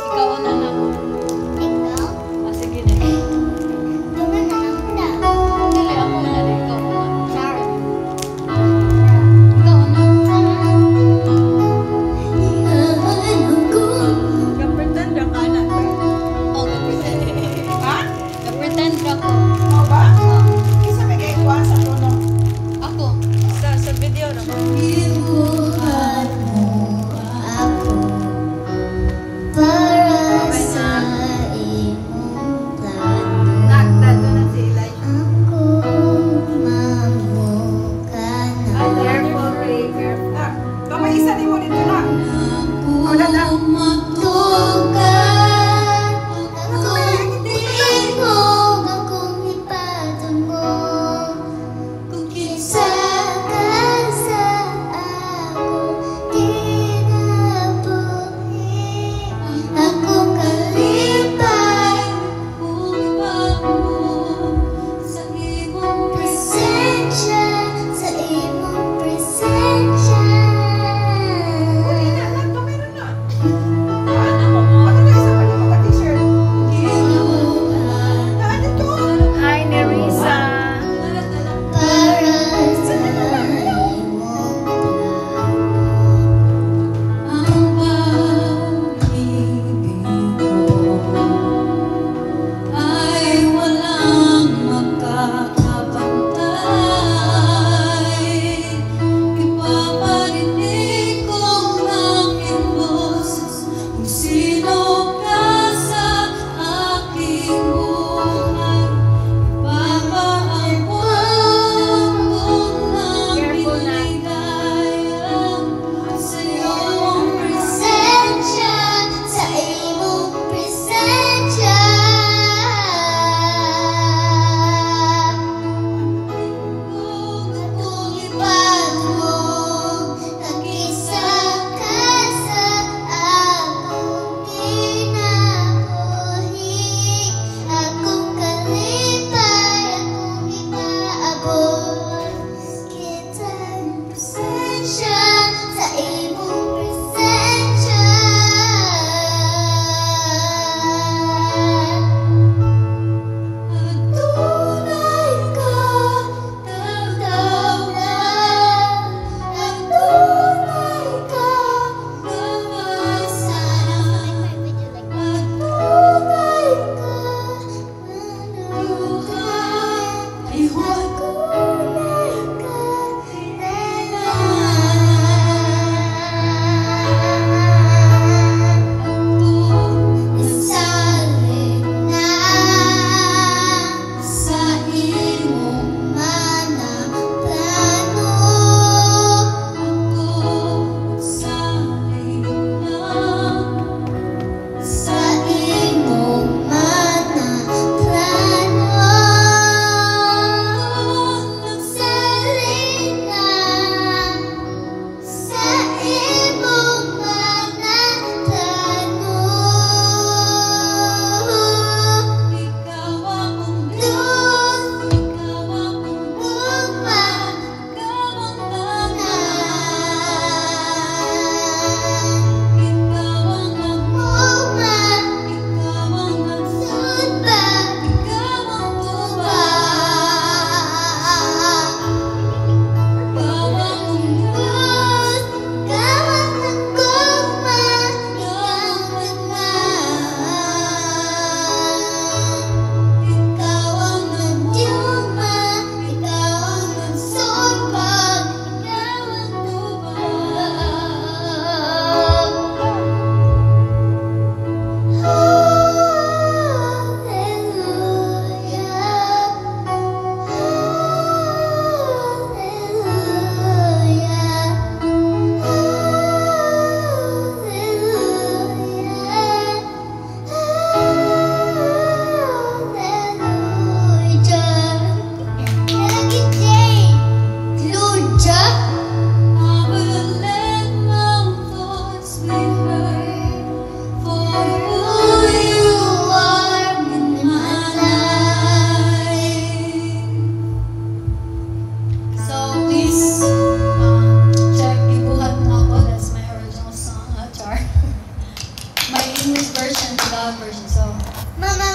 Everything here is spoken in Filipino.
Ikaw na lang. Ikaw? Ah, sige na. Naman na lang na. Dili, ako na rin. Ikaw na. Sorry. Ikaw na. Kapretend ka na. Oh, ka-pretend. Ha? Ka-pretend ako. Mo ba? Isa may kay kuha sa tono. Ako. Sa video naman. Ibuhat mo ako para sa iyong plano. Nagtado na si Elijah. Ako mamuka na. Careful, Ray. Careful. Ah, kamay isa ni mo dito na. Wala na. Matukan ako tingog akong ipatungo kung kinsa ka sa akong kinabuhi akong kalipay upang mo sa imong presensya sa imong presensya English version, Tagalog version. So, Mama,